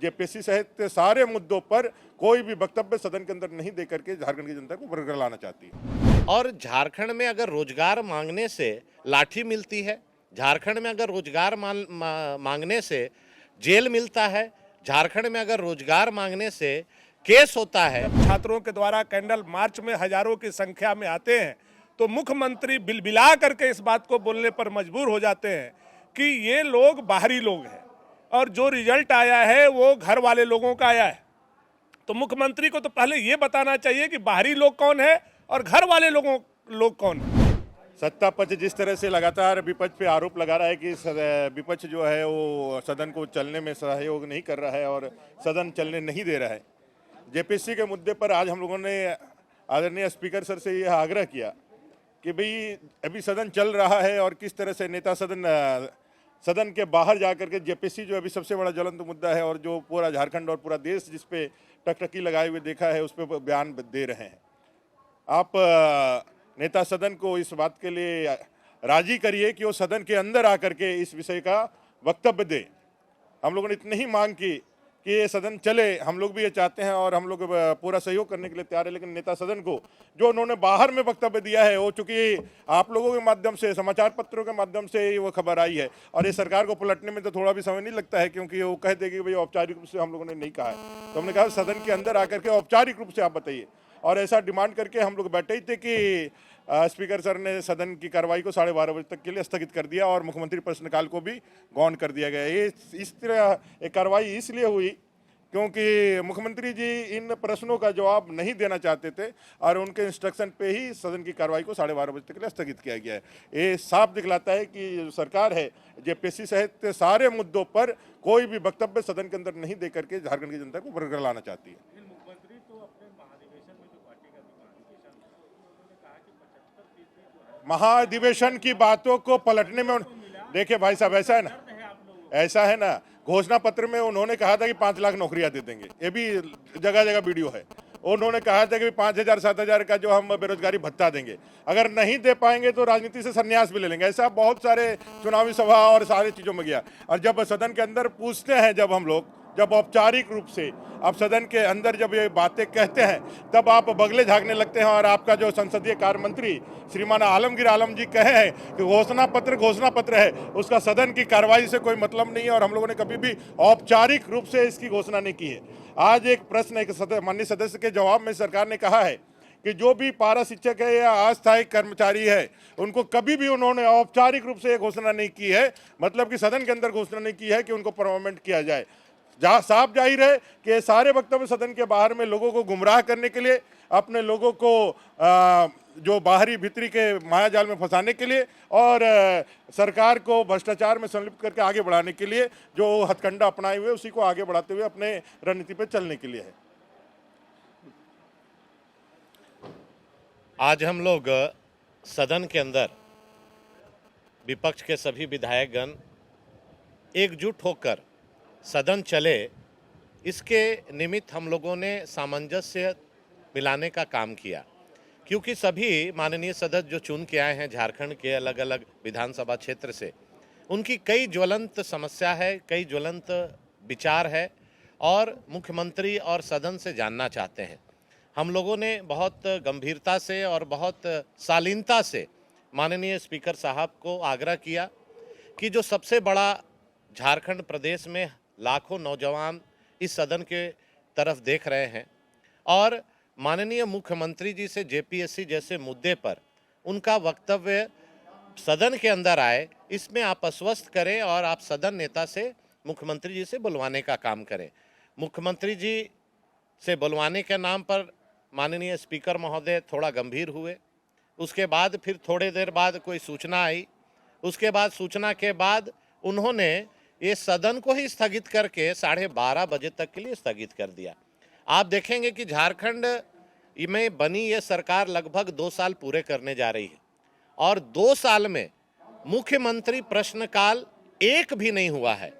JPSC सहित सारे मुद्दों पर कोई भी वक्तव्य सदन के अंदर नहीं दे करके झारखंड की जनता को बरकरार लाना चाहती है। और झारखंड में अगर रोजगार मांगने से लाठी मिलती है, झारखंड में अगर रोजगार मांगने से जेल मिलता है, झारखंड में अगर रोजगार मांगने से केस होता है। छात्रों के द्वारा कैंडल मार्च में हजारों की संख्या में आते हैं तो मुख्यमंत्री बिलबिला करके इस बात को बोलने पर मजबूर हो जाते हैं कि ये लोग बाहरी लोग हैं और जो रिजल्ट आया है वो घर वाले लोगों का आया है। तो मुख्यमंत्री को तो पहले ये बताना चाहिए कि बाहरी लोग कौन है और घर वाले लोग कौन है। सत्ता पक्ष जिस तरह से लगातार विपक्ष पे आरोप लगा रहा है कि विपक्ष जो है वो सदन को चलने में सहयोग नहीं कर रहा है और सदन चलने नहीं दे रहा है। जेपीएससी के मुद्दे पर आज हम लोगों ने आदरणीय स्पीकर सर से यह आग्रह किया कि भाई अभी सदन चल रहा है और किस तरह से नेता सदन के बाहर जाकर के जेपीएससी जो अभी सबसे बड़ा ज्वलंत मुद्दा है और जो पूरा झारखंड और पूरा देश जिस पे टकटकी लगाए हुए देखा है उस पर बयान दे रहे हैं। आप नेता सदन को इस बात के लिए राजी करिए कि वो सदन के अंदर आकर के इस विषय का वक्तव्य दे। हम लोगों ने इतनी ही मांग की कि ये सदन चले, हम लोग भी ये चाहते हैं और हम लोग पूरा सहयोग करने के लिए तैयार है, लेकिन नेता सदन को जो उन्होंने बाहर में वक्तव्य दिया है वो चूंकि आप लोगों के माध्यम से, समाचार पत्रों के माध्यम से वो खबर आई है और ये सरकार को पलटने में तो थोड़ा भी समय नहीं लगता है, क्योंकि वो कह देगी भाई औपचारिक रूप से हम लोगों ने नहीं कहा है। तो हमने कहा सदन के अंदर आकर के औपचारिक रूप से आप बताइए, और ऐसा डिमांड करके हम लोग बैठे ही थे कि स्पीकर सर ने सदन की कार्रवाई को 12:30 बजे तक के लिए स्थगित कर दिया और मुख्यमंत्री प्रश्नकाल को भी गौण कर दिया गया। ये इस तरह एक कार्रवाई इसलिए हुई क्योंकि मुख्यमंत्री जी इन प्रश्नों का जवाब नहीं देना चाहते थे और उनके इंस्ट्रक्शन पे ही सदन की कार्रवाई को 12:30 बजे तक के लिए स्थगित किया गया है। ये साफ दिखलाता है कि जो सरकार है जेपीएससी सहित सारे मुद्दों पर कोई भी वक्तव्य सदन के अंदर नहीं दे करके झारखंड की जनता को बरकरार लाना चाहती है। महाधिवेशन की बातों को पलटने में देखिए भाई साहब, ऐसा है ना घोषणा पत्र में उन्होंने कहा था कि 5 लाख नौकरियां दे देंगे, ये भी जगह जगह वीडियो है। उन्होंने कहा था कि 5,000 7,000 का जो हम बेरोजगारी भत्ता देंगे, अगर नहीं दे पाएंगे तो राजनीति से संन्यास भी ले लेंगे। ऐसा बहुत सारे चुनावी सभा और सारी चीजों में गया। और जब सदन के अंदर पूछते हैं, जब औपचारिक रूप से आप सदन के अंदर जब ये बातें कहते हैं तब आप बगले झाँकने लगते हैं। और आपका जो संसदीय कार्य मंत्री श्रीमान आलमगीर आलम जी कहे हैं कि घोषणा पत्र है, उसका सदन की कार्रवाई से कोई मतलब नहीं है और हम लोगों ने कभी भी औपचारिक रूप से इसकी घोषणा नहीं की है। आज एक प्रश्न एक माननीय सदस्य के जवाब में सरकार ने कहा है कि जो भी पारा शिक्षक है या अस्थायी कर्मचारी है उनको कभी भी उन्होंने औपचारिक रूप से घोषणा नहीं की है, मतलब कि सदन के अंदर घोषणा नहीं की है कि उनको परमानेंट किया जाए। जहाँ साफ जाहिर है कि सारे वक्तव्य सदन के बाहर में लोगों को गुमराह करने के लिए, अपने लोगों को जो बाहरी भीतरी के मायाजाल में फंसाने के लिए और सरकार को भ्रष्टाचार में संलिप्त करके आगे बढ़ाने के लिए जो हथकंडा अपनाए हुए उसी को आगे बढ़ाते हुए अपने रणनीति पर चलने के लिए है। आज हम लोग सदन के अंदर विपक्ष के सभी विधायकगण एकजुट होकर सदन चले, इसके निमित्त हम लोगों ने सामंजस्य मिलाने का काम किया, क्योंकि सभी माननीय सदस्य जो चुन के आए हैं झारखंड के अलग अलग विधानसभा क्षेत्र से, उनकी कई ज्वलंत समस्या है, कई ज्वलंत विचार है और मुख्यमंत्री और सदन से जानना चाहते हैं। हम लोगों ने बहुत गंभीरता से और बहुत शालीनता से माननीय स्पीकर साहब को आग्रह किया कि जो सबसे बड़ा झारखंड प्रदेश में लाखों नौजवान इस सदन के तरफ देख रहे हैं और माननीय मुख्यमंत्री जी से जेपीएससी जैसे मुद्दे पर उनका वक्तव्य सदन के अंदर आए, इसमें आप आश्वस्त करें और आप सदन नेता से मुख्यमंत्री जी से बुलवाने का काम करें। मुख्यमंत्री जी से बुलवाने के नाम पर माननीय स्पीकर महोदय थोड़ा गंभीर हुए। उसके बाद फिर थोड़े देर बाद कोई सूचना आई, उसके बाद सूचना के बाद उन्होंने ये सदन को ही स्थगित करके 12:30 बजे तक के लिए स्थगित कर दिया। आप देखेंगे कि झारखंड में बनी ये सरकार लगभग 2 साल पूरे करने जा रही है और 2 साल में मुख्यमंत्री प्रश्नकाल एक भी नहीं हुआ है।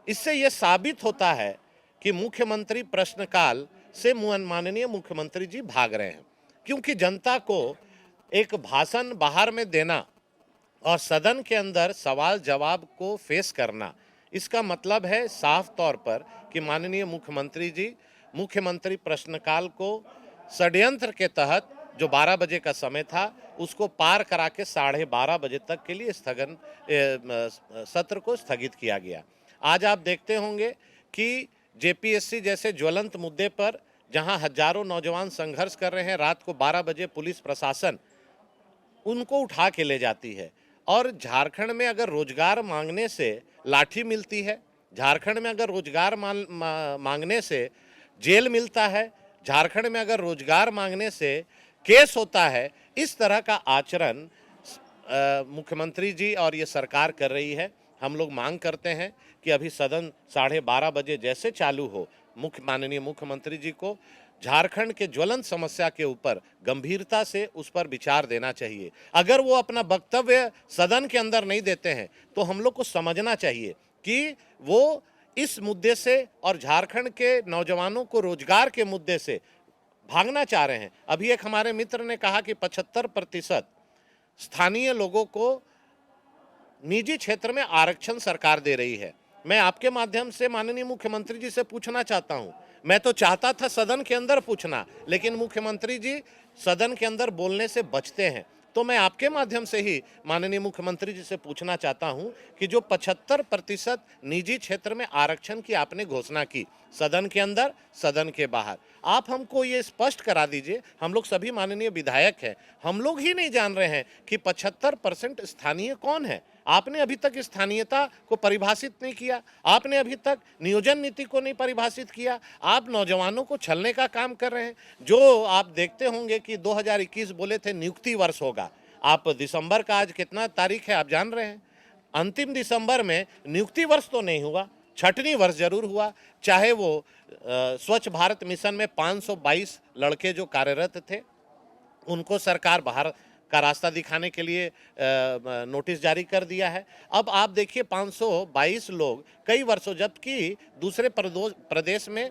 इससे ये साबित होता है कि मुख्यमंत्री प्रश्नकाल से माननीय मुख्यमंत्री जी भाग रहे हैं, क्योंकि जनता को एक भाषण बाहर में देना और सदन के अंदर सवाल जवाब को फेस करना, इसका मतलब है साफ तौर पर कि माननीय मुख्यमंत्री जी मुख्यमंत्री प्रश्नकाल को षड्यंत्र के तहत जो 12 बजे का समय था उसको पार करा के 12:30 बजे तक के लिए सत्र को स्थगित किया गया। आज आप देखते होंगे कि जेपीएससी जैसे ज्वलंत मुद्दे पर जहां हजारों नौजवान संघर्ष कर रहे हैं, रात को 12 बजे पुलिस प्रशासन उनको उठा के ले जाती है। और झारखंड में अगर रोजगार मांगने से लाठी मिलती है, झारखंड में अगर रोजगार मांगने से जेल मिलता है, झारखंड में अगर रोजगार मांगने से केस होता है, इस तरह का आचरण मुख्यमंत्री जी और ये सरकार कर रही है। हम लोग मांग करते हैं कि अभी सदन 12:30 बजे जैसे चालू हो, माननीय मुख्यमंत्री जी को झारखंड के ज्वलंत समस्या के ऊपर गंभीरता से उस पर विचार देना चाहिए। अगर वो अपना वक्तव्य सदन के अंदर नहीं देते हैं तो हम लोग को समझना चाहिए कि वो इस मुद्दे से और झारखंड के नौजवानों को रोजगार के मुद्दे से भागना चाह रहे हैं। अभी एक हमारे मित्र ने कहा कि 75% स्थानीय लोगों को निजी क्षेत्र में आरक्षण सरकार दे रही है। मैं आपके माध्यम से माननीय मुख्यमंत्री जी से पूछना चाहता हूं, मैं तो चाहता था सदन के अंदर पूछना, लेकिन मुख्यमंत्री जी सदन के अंदर बोलने से बचते हैं। तो मैं आपके माध्यम से ही माननीय मुख्यमंत्री जी से पूछना चाहता हूं कि जो 75% निजी क्षेत्र में आरक्षण की आपने घोषणा की, सदन के अंदर सदन के बाहर, आप हमको ये स्पष्ट करा दीजिए। हम लोग सभी माननीय विधायक हैं, हम लोग ही नहीं जान रहे हैं कि 75% स्थानीय कौन है। आपने अभी तक स्थानीयता को परिभाषित नहीं किया, आपने अभी तक नियोजन नीति को नहीं परिभाषित किया, आप नौजवानों को छलने का काम कर रहे हैं। जो आप देखते होंगे कि 2021 बोले थे नियुक्ति वर्ष होगा, आप दिसंबर का आज कितना तारीख है आप जान रहे हैं। अंतिम दिसंबर में नियुक्ति वर्ष तो नहीं हुआ, छठवीं वर्ष जरूर हुआ। चाहे वो स्वच्छ भारत मिशन में 522 लड़के जो कार्यरत थे उनको सरकार बाहर का रास्ता दिखाने के लिए नोटिस जारी कर दिया है। अब आप देखिए 522 लोग कई वर्षों, जबकि दूसरे प्रदेश में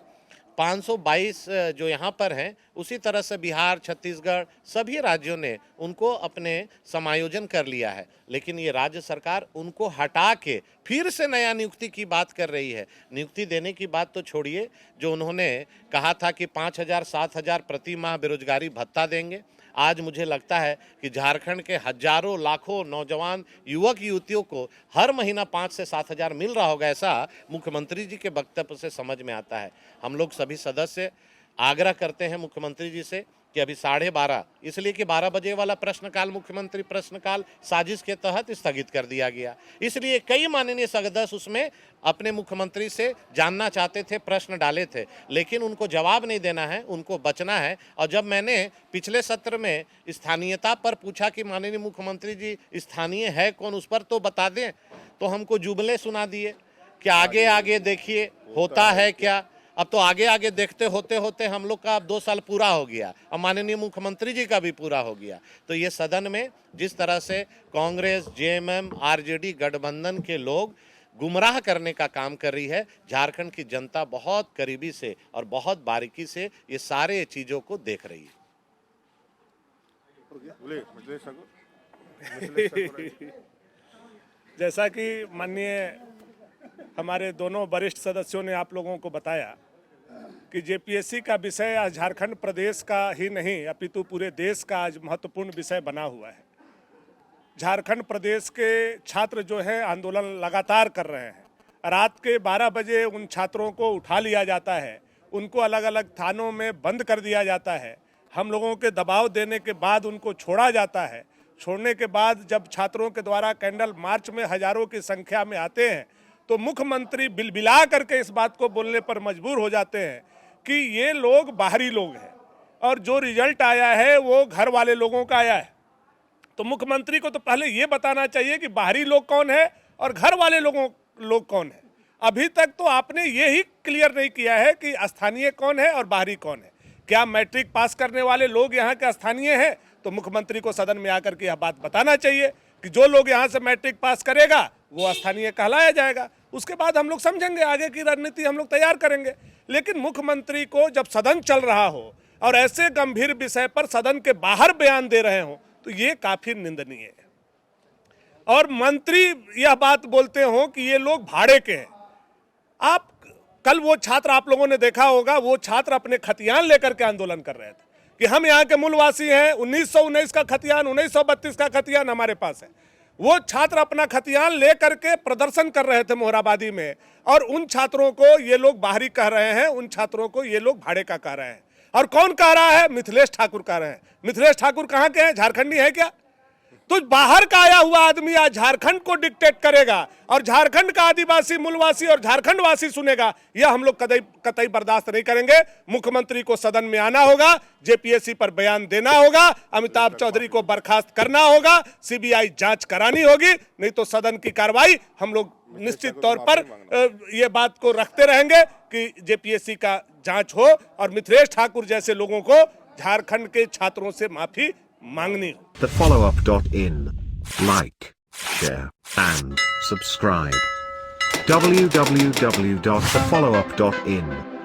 522 जो यहाँ पर हैं, उसी तरह से बिहार, छत्तीसगढ़ सभी राज्यों ने उनको अपने समायोजन कर लिया है, लेकिन ये राज्य सरकार उनको हटा के फिर से नया नियुक्ति की बात कर रही है। नियुक्ति देने की बात तो छोड़िए, जो उन्होंने कहा था कि 5,000 7,000 प्रति माह बेरोजगारी भत्ता देंगे, आज मुझे लगता है कि झारखंड के हजारों लाखों नौजवान युवक युवतियों को हर महीना 5 से 7 हज़ार मिल रहा होगा, ऐसा मुख्यमंत्री जी के वक्तव्य से समझ में आता है। हम लोग सभी सदस्य आग्रह करते हैं मुख्यमंत्री जी से कि अभी 12:30, इसलिए कि 12 बजे वाला प्रश्नकाल मुख्यमंत्री प्रश्नकाल साजिश के तहत स्थगित कर दिया गया, इसलिए कई माननीय सदस्य उसमें अपने मुख्यमंत्री से जानना चाहते थे, प्रश्न डाले थे, लेकिन उनको जवाब नहीं देना है, उनको बचना है। और जब मैंने पिछले सत्र में स्थानीयता पर पूछा कि माननीय मुख्यमंत्री जी स्थानीय है कौन, उस पर तो बता दें, तो हमको जुमले सुना दिए कि आगे आगे देखिए होता है क्या। अब तो आगे आगे देखते होते होते हम लोग का अब 2 साल पूरा हो गया, अब माननीय मुख्यमंत्री जी का भी पूरा हो गया। तो ये सदन में जिस तरह से कांग्रेस, जेएमएम, आरजेडी गठबंधन के लोग गुमराह करने का काम कर रही है, झारखंड की जनता बहुत करीबी से और बहुत बारीकी से ये सारे चीज़ों को देख रही है। जैसा कि माननीय हमारे दोनों वरिष्ठ सदस्यों ने आप लोगों को बताया कि जेपीएससी का विषय आज झारखंड प्रदेश का ही नहीं अपितु पूरे देश का आज महत्वपूर्ण विषय बना हुआ है। झारखंड प्रदेश के छात्र जो है आंदोलन लगातार कर रहे हैं। रात के 12 बजे उन छात्रों को उठा लिया जाता है, उनको अलग अलग थानों में बंद कर दिया जाता है, हम लोगों के दबाव देने के बाद उनको छोड़ा जाता है। छोड़ने के बाद जब छात्रों के द्वारा कैंडल मार्च में हजारों की संख्या में आते हैं तो मुख्यमंत्री बिलबिला करके इस बात को बोलने पर मजबूर हो जाते हैं कि ये लोग बाहरी लोग हैं और जो रिजल्ट आया है वो घर वाले लोगों का आया है। तो मुख्यमंत्री को तो पहले ये बताना चाहिए कि बाहरी लोग कौन है और घर वाले लोग कौन है। अभी तक तो आपने ये ही क्लियर नहीं किया है कि स्थानीय कौन है और बाहरी कौन है। क्या मैट्रिक पास करने वाले लोग यहाँ के स्थानीय हैं? तो मुख्यमंत्री को सदन में आकर के यह बात बताना चाहिए कि जो लोग यहाँ से मैट्रिक पास करेगा वो स्थानीय कहलाया जाएगा। उसके बाद हम लोग समझेंगे, आगे की रणनीति हम लोग तैयार करेंगे। लेकिन मुख्यमंत्री को जब सदन चल रहा हो और ऐसे गंभीर विषय पर सदन के बाहर बयान दे रहे हो तो ये काफी निंदनीय है। और मंत्री यह बात बोलते हो कि ये लोग भाड़े के हैं, आप कल वो छात्र, आप लोगों ने देखा होगा, वो छात्र अपने खतियान लेकर के आंदोलन कर रहे थे कि हम यहाँ के मूलवासी हैं, 1919 का खतियान, 1932 का खतियान हमारे पास है। वो छात्र अपना खतियान लेकर के प्रदर्शन कर रहे थे मोहराबादी में, और उन छात्रों को ये लोग बाहरी कह रहे हैं, उन छात्रों को ये लोग भाड़े का कह रहे हैं। और कौन कह रहा है? मिथिलेश ठाकुर कह रहे हैं। मिथिलेश ठाकुर कहाँ के हैं? झारखंडी है क्या? तो बाहर का आया हुआ आदमी आज झारखंड को डिक्टेट करेगा, और झारखंड का आदिवासी, मूलवासी और झारखंड वासी सुनेगा, यह हम लोग कतई बर्दाश्त नहीं करेंगे। मुख्यमंत्री को सदन में आना होगा, जेपीएससी पर बयान देना होगा, अमिताभ चौधरी को बर्खास्त करना होगा, सीबीआई जांच करानी होगी, नहीं तो सदन की कार्रवाई हम लोग निश्चित तौर पर ये बात को रखते रहेंगे कि जेपीएससी का जांच हो और मिथिलेश ठाकुर जैसे लोगों को झारखंड के छात्रों से माफी मांगनी हो। TheFollowUp.in. Like, share, and subscribe. www.thefollowup.in